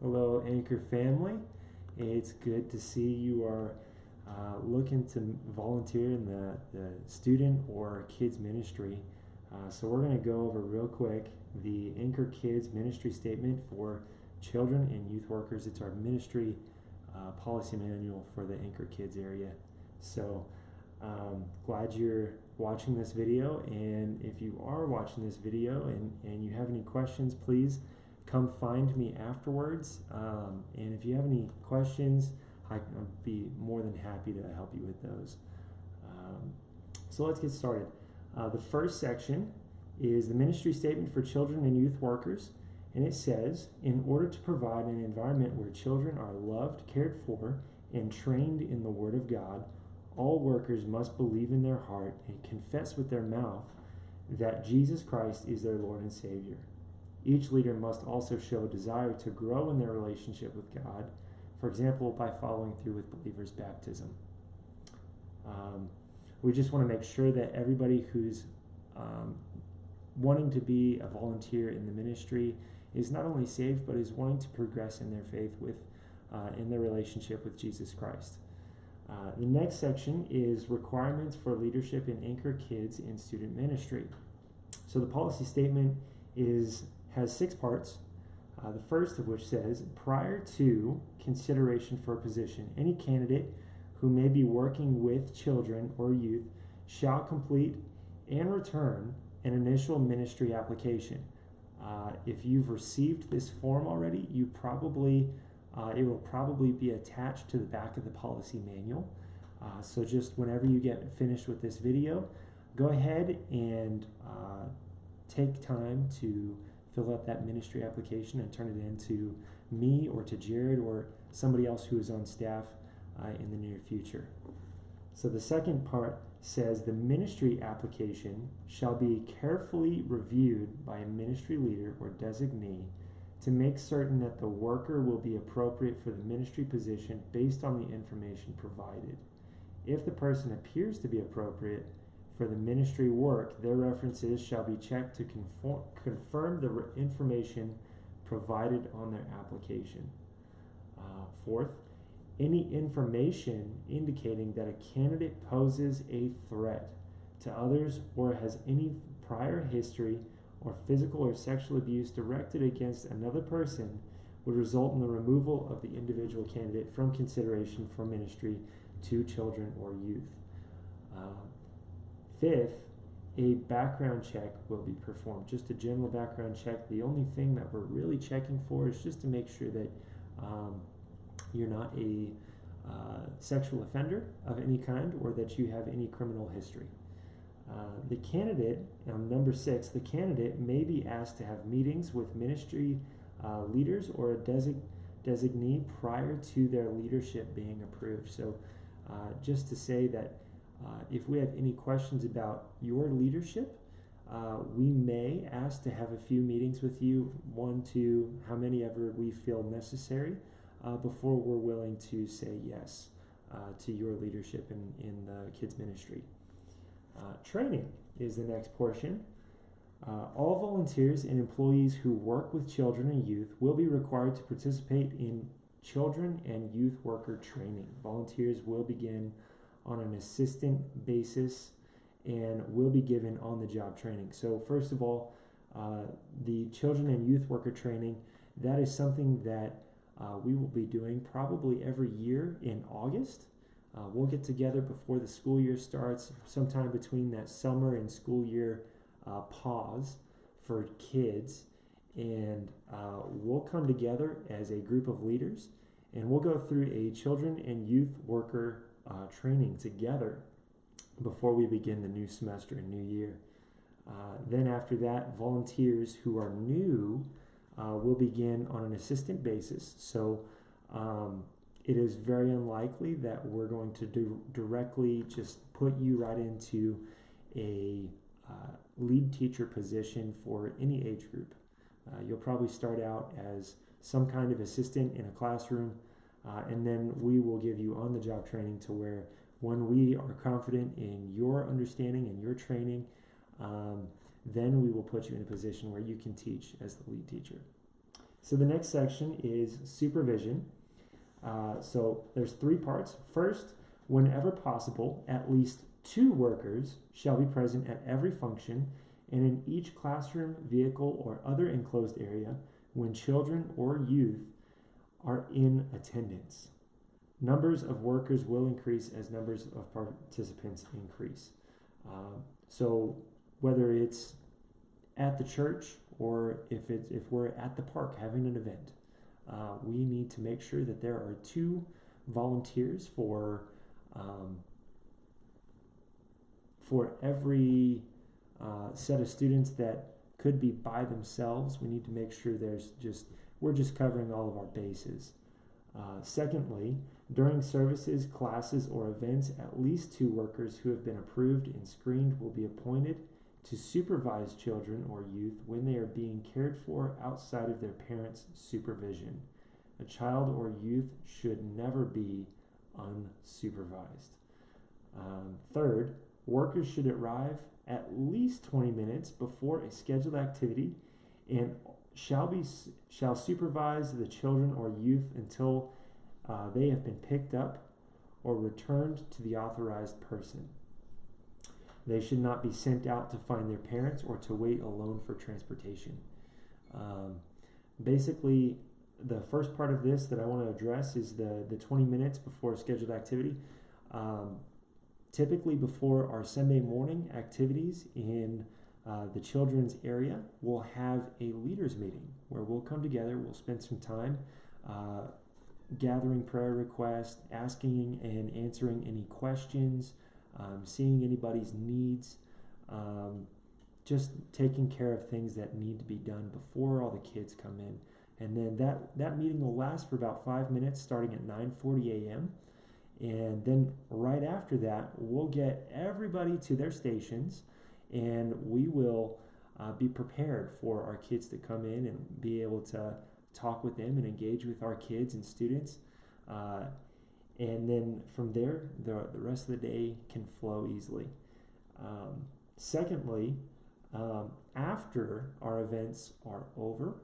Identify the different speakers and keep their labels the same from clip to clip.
Speaker 1: Hello, Anchor family. It's good to see you are looking to volunteer in the student or kids ministry. So we're going to go over real quick the Anchor Kids ministry statement for children and youth workers. It's our ministry policy manual for the Anchor Kids area. So glad you're watching this video, and if you are watching this video and you have any questions, please come find me afterwards. And if you have any questions, I'd be more than happy to help you with those. So let's get started. The first section is the ministry statement for children and youth workers, and it says, in order to provide an environment where children are loved, cared for, and trained in the Word of God, all workers must believe in their heart and confess with their mouth that Jesus Christ is their Lord and Savior. Each leader must also show a desire to grow in their relationship with God, for example, by following through with believers' baptism. We just want to make sure that everybody who's wanting to be a volunteer in the ministry is not only saved, but is wanting to progress in their faith in their relationship with Jesus Christ. The next section is requirements for leadership in Anchor Kids in student ministry. So the policy statement has 6 parts. The first of which says, prior to consideration for a position, any candidate who may be working with children or youth shall complete and return an initial ministry application. If you've received this form already, it will probably be attached to the back of the policy manual. So just whenever you get finished with this video, go ahead and take time to fill out that ministry application and turn it in to me or to Jared or somebody else who is on staff in the near future. So the second part says the ministry application shall be carefully reviewed by a ministry leader or designee to make certain that the worker will be appropriate for the ministry position based on the information provided. If the person appears to be appropriate for the ministry work, their references shall be checked to confirm the information provided on their application. Fourth, any information indicating that a candidate poses a threat to others or has any prior history or physical or sexual abuse directed against another person would result in the removal of the individual candidate from consideration for ministry to children or youth. Fifth, a background check will be performed, just a general background check. The only thing that we're really checking for is just to make sure that you're not a sexual offender of any kind or that you have any criminal history. The candidate, number 6, the candidate may be asked to have meetings with ministry leaders or a designee prior to their leadership being approved. So just to say that if we have any questions about your leadership, we may ask to have a few meetings with you, 1, 2, how many ever we feel necessary, before we're willing to say yes to your leadership in the kids ministry. Training is the next portion. All volunteers and employees who work with children and youth will be required to participate in children and youth worker training. Volunteers will begin on an assistant basis and will be given on-the-job training. So first of all, the children and youth worker training, that is something that we will be doing probably every year in August. We'll get together before the school year starts, sometime between that summer and school year pause for kids, and we'll come together as a group of leaders and we'll go through a children and youth worker training together before we begin the new semester and new year. Then after that, volunteers who are new will begin on an assistant basis. So it is very unlikely that we're going to directly just put you right into a lead teacher position for any age group. You'll probably start out as some kind of assistant in a classroom, and then we will give you on-the-job training to where when we are confident in your understanding and your training, then we will put you in a position where you can teach as the lead teacher. So the next section is supervision. So there's 3 parts. First, whenever possible, at least 2 workers shall be present at every function and in each classroom, vehicle, or other enclosed area when children or youth are in attendance. Numbers of workers will increase as numbers of participants increase. So whether it's at the church or if we're at the park having an event, we need to make sure that there are 2 volunteers for every set of students that could be by themselves. We need to make sure we're just covering all of our bases. Secondly, during services, classes, or events, at least 2 workers who have been approved and screened will be appointed to supervise children or youth when they are being cared for outside of their parents' supervision. A child or youth should never be unsupervised. Third, workers should arrive at least 20 minutes before a scheduled activity and shall supervise the children or youth until they have been picked up or returned to the authorized person. They should not be sent out to find their parents or to wait alone for transportation. Basically, the first part of this that I want to address is the 20 minutes before a scheduled activity. Typically before our Sunday morning activities in the children's area, we'll have a leaders meeting where we'll come together, we'll spend some time gathering prayer requests, asking and answering any questions, seeing anybody's needs, just taking care of things that need to be done before all the kids come in. And then that meeting will last for about 5 minutes starting at 9:40 a.m. And then right after that, we'll get everybody to their stations and we will be prepared for our kids to come in and be able to talk with them and engage with our kids and students. And then from there, the rest of the day can flow easily. Secondly, after our events are over,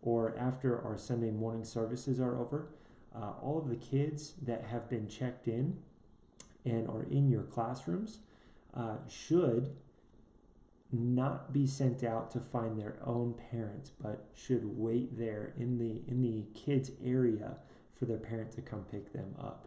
Speaker 1: or after our Sunday morning services are over, all of the kids that have been checked in and are in your classrooms should not be sent out to find their own parents, but should wait there in the kids area for their parent to come pick them up.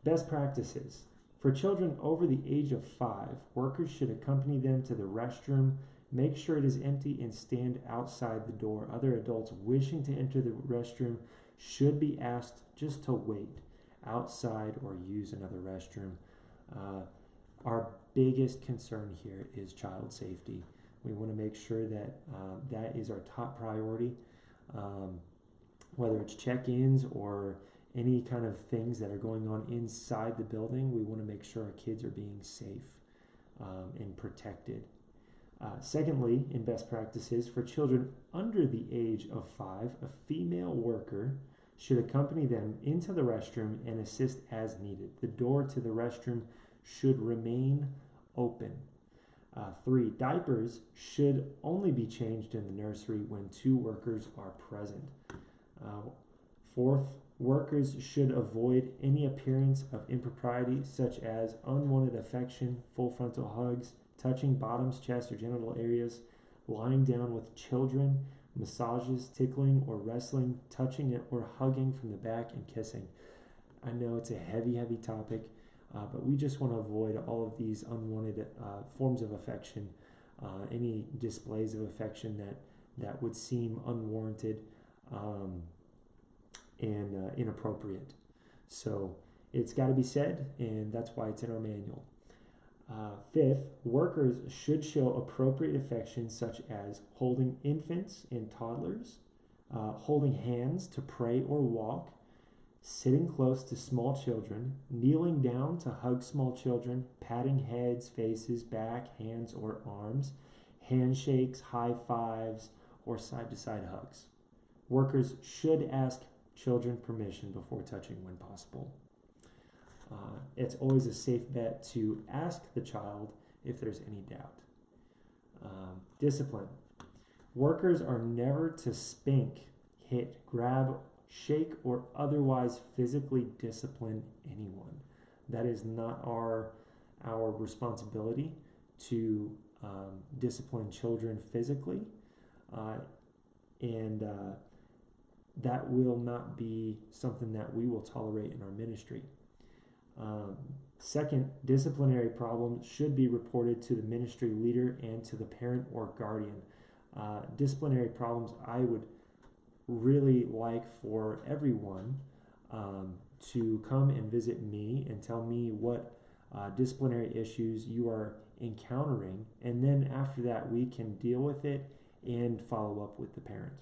Speaker 1: Best practices. For children over the age of 5, workers should accompany them to the restroom, make sure it is empty, and stand outside the door. Other adults wishing to enter the restroom should be asked just to wait outside or use another restroom. Our biggest concern here is child safety. We want to make sure that that is our top priority, whether it's check-ins or any kind of things that are going on inside the building. We want to make sure our kids are being safe and protected. Secondly, in best practices, for children under the age of 5, a female worker should accompany them into the restroom and assist as needed. The door to the restroom should remain open. 3, diapers should only be changed in the nursery when 2 workers are present. 4th, workers should avoid any appearance of impropriety such as unwanted affection, full frontal hugs, touching bottoms, chest, or genital areas, lying down with children, massages, tickling, or wrestling, touching it or hugging from the back, and kissing. I know it's a heavy topic, but we just want to avoid all of these unwanted forms of affection, any displays of affection that would seem unwarranted and inappropriate. So it's got to be said, and that's why it's in our manual. 5th, workers should show appropriate affection such as holding infants and toddlers, holding hands to pray or walk, sitting close to small children, kneeling down to hug small children, patting heads, faces, back, hands, or arms, handshakes, high fives, or side-to-side hugs. Workers should ask children permission before touching when possible. It's always a safe bet to ask the child if there's any doubt. Discipline. Workers are never to spank hit, grab, shake, or otherwise physically discipline anyone. That is not our responsibility to discipline children physically, and that will not be something that we will tolerate in our ministry. Second, disciplinary problems should be reported to the ministry leader and to the parent or guardian. Disciplinary problems, I would really like for everyone to come and visit me and tell me what disciplinary issues you are encountering, and then after that we can deal with it and follow up with the parent.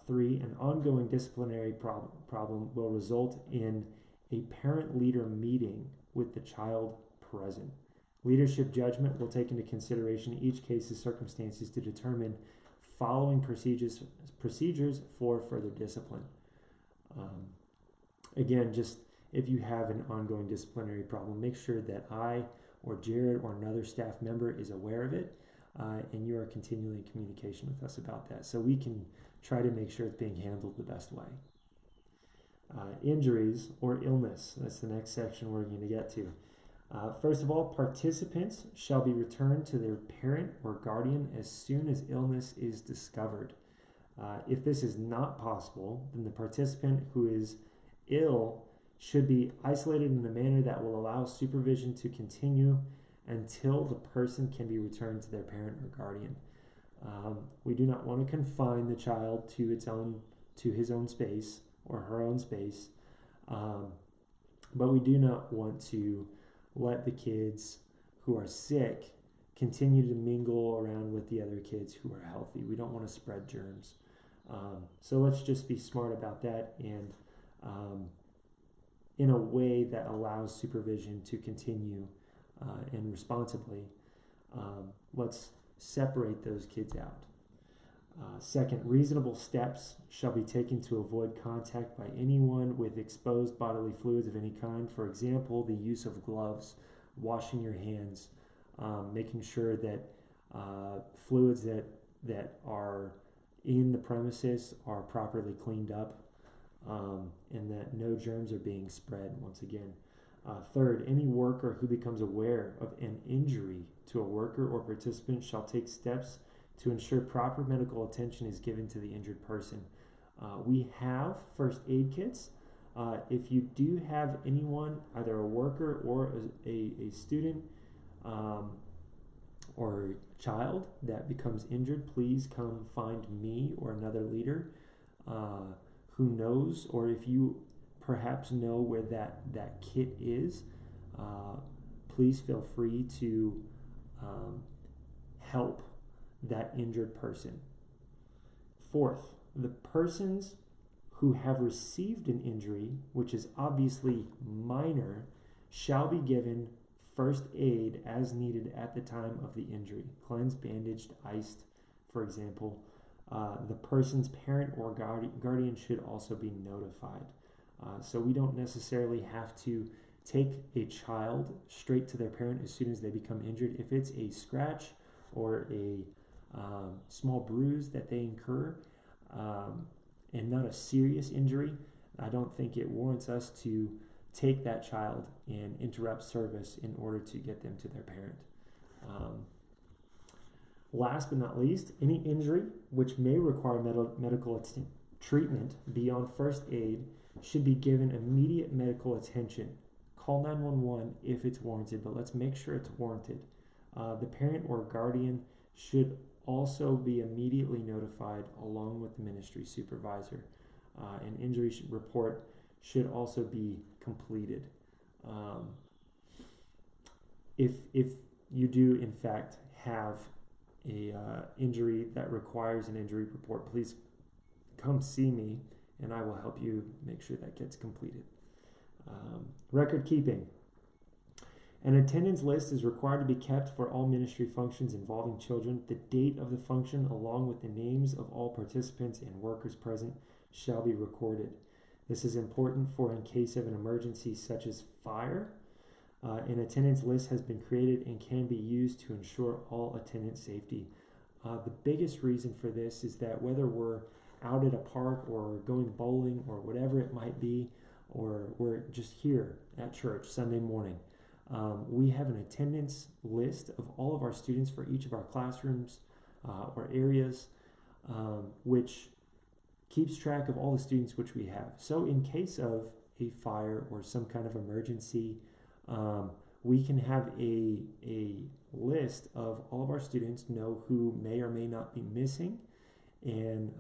Speaker 1: 3, an ongoing disciplinary problem will result in a parent-leader meeting with the child present. Leadership judgment will take into consideration each case's circumstances to determine following procedures for further discipline. Again, just if you have an ongoing disciplinary problem, make sure that I or Jared or another staff member is aware of it, and you are continually in communication with us about that, so we can try to make sure it's being handled the best way. Injuries or illness, that's the next section we're going to get to. First of all, participants shall be returned to their parent or guardian as soon as illness is discovered. If this is not possible, then the participant who is ill should be isolated in a manner that will allow supervision to continue until the person can be returned to their parent or guardian. We do not want to confine the child to his own space or her own space, but we do not want to let the kids who are sick continue to mingle around with the other kids who are healthy. We don't want to spread germs. So let's just be smart about that, and in a way that allows supervision to continue and responsibly, let's separate those kids out. Second, reasonable steps shall be taken to avoid contact by anyone with exposed bodily fluids of any kind. For example, the use of gloves, washing your hands, making sure that fluids that are in the premises are properly cleaned up, and that no germs are being spread once again. Third, any worker who becomes aware of an injury to a worker or participant shall take steps to ensure proper medical attention is given to the injured person. We have first aid kits. If you do have anyone, either a worker or a student or child that becomes injured, please come find me or another leader who knows, or if you perhaps know where that kit is, please feel free to help that injured person. Fourth, the persons who have received an injury, which is obviously minor, shall be given first aid as needed at the time of the injury. Cleansed, bandaged, iced, for example. The person's parent or guardian should also be notified. So we don't necessarily have to take a child straight to their parent as soon as they become injured. If it's a scratch or a small bruise that they incur, and not a serious injury, I don't think it warrants us to take that child and interrupt service in order to get them to their parent. Last but not least, any injury which may require medical treatment beyond first aid should be given immediate medical attention. Call 911 if it's warranted, but let's make sure it's warranted. The parent or guardian should also be immediately notified along with the ministry supervisor. An injury report should also be completed. If you do in fact have a injury that requires an injury report, please come see me and I will help you make sure that gets completed. Record keeping. An attendance list is required to be kept for all ministry functions involving children. The date of the function, along with the names of all participants and workers present, shall be recorded. This is important for in case of an emergency such as fire. An attendance list has been created and can be used to ensure all attendance safety. The biggest reason for this is that whether we're out at a park or going bowling or whatever it might be, or we're just here at church Sunday morning, we have an attendance list of all of our students for each of our classrooms or areas, which keeps track of all the students which we have. So in case of a fire or some kind of emergency, we can have a list of all of our students, know who may or may not be missing, and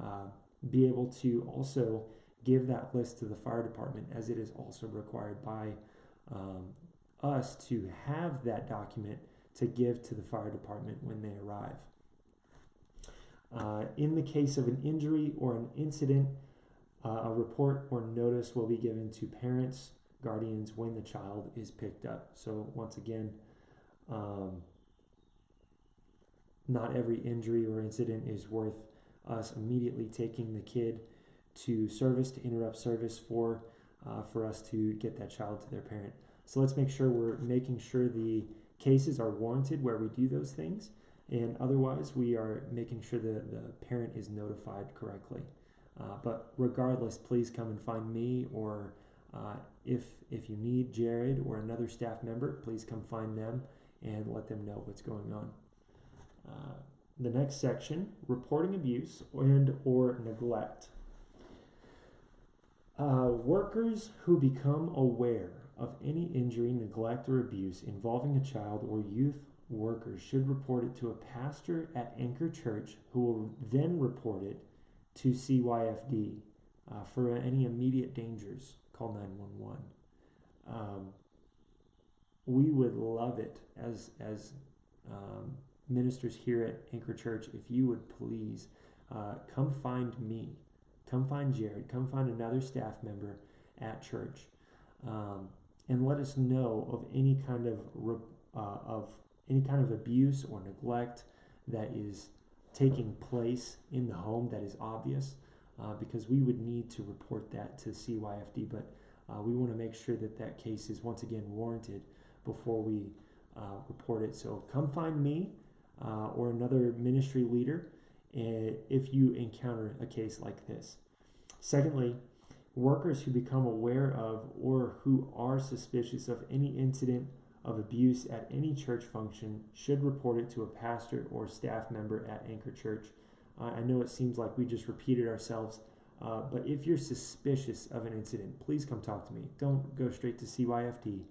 Speaker 1: be able to also give that list to the fire department, as it is also required by us to have that document to give to the fire department when they arrive. In the case of an injury or an incident, a report or notice will be given to parents, guardians when the child is picked up. So once again, not every injury or incident is worth us immediately taking the kid to service, to interrupt service for us to get that child to their parent. So let's make sure we're making sure the cases are warranted where we do those things, and otherwise we are making sure that the parent is notified correctly. But regardless, please come and find me, or if you need Jared or another staff member, please come find them and let them know what's going on. The next section, reporting abuse and or neglect. Workers who become aware of any injury, neglect, or abuse involving a child or youth workers should report it to a pastor at Anchor Church, who will then report it to CYFD. For any immediate dangers, call 911. We would love it as ministers here at Anchor Church if you would please come find me, come find Jared, come find another staff member at church, and let us know of any kind of abuse or neglect that is taking place in the home that is obvious, because we would need to report that to CYFD, but we want to make sure that that case is once again warranted before we report it. So come find me or another ministry leader if you encounter a case like this. Secondly, workers who become aware of or who are suspicious of any incident of abuse at any church function should report it to a pastor or staff member at Anchor Church. I know it seems like we just repeated ourselves, but if you're suspicious of an incident, please come talk to me. Don't go straight to CYFD.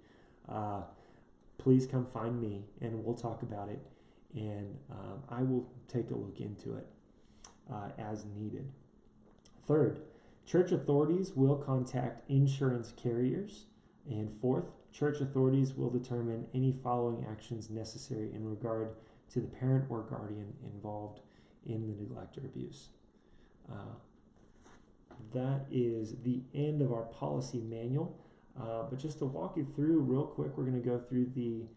Speaker 1: Please come find me and we'll talk about it, and I will take a look into it as needed. Third, church authorities will contact insurance carriers. And fourth, church authorities will determine any following actions necessary in regard to the parent or guardian involved in the neglect or abuse. That is the end of our policy manual. But just to walk you through real quick, we're going to go through the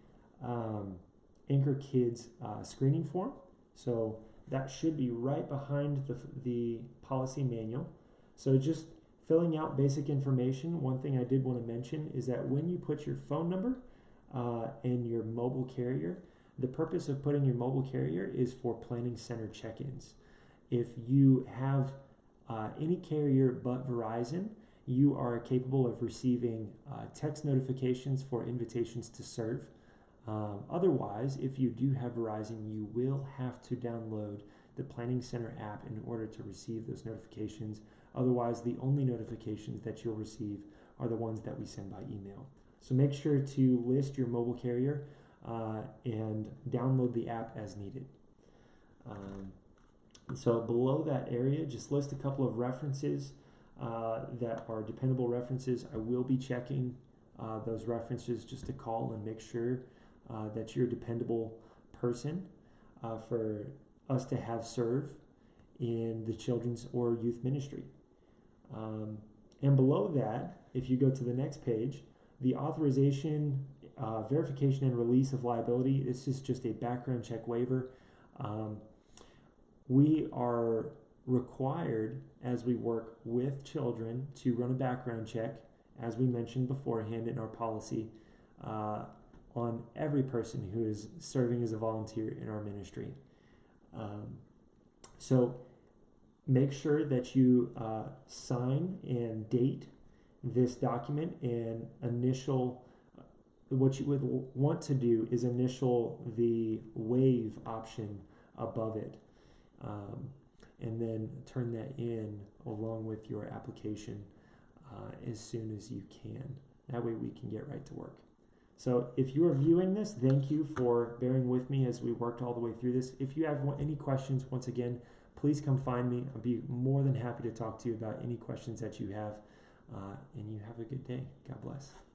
Speaker 1: Anchor Kids screening form. So that should be right behind the policy manual. So just filling out basic information. One thing I did want to mention is that when you put your phone number and your mobile carrier, the purpose of putting your mobile carrier is for planning center check-ins. If you have any carrier but Verizon, you are capable of receiving text notifications for invitations to serve. Otherwise, if you do have Verizon, you will have to download the Planning Center app in order to receive those notifications. Otherwise, the only notifications that you'll receive are the ones that we send by email. So make sure to list your mobile carrier and download the app as needed. So below that area, just list a couple of references that are dependable references. I will be checking those references just to call and make sure that you're a dependable person for us to have serve in the children's or youth ministry. And below that, if you go to the next page, the authorization, verification, and release of liability. This is just a background check waiver. We are required, as we work with children, to run a background check, as we mentioned beforehand in our policy, on every person who is serving as a volunteer in our ministry. So make sure that you sign and date this document and initial. What you would want to do is initial the waive option above it, and then turn that in along with your application as soon as you can. That way we can get right to work. So if you are viewing this, thank you for bearing with me as we worked all the way through this. If you have any questions, once again, please come find me. I'll be more than happy to talk to you about any questions that you have. And you have a good day. God bless.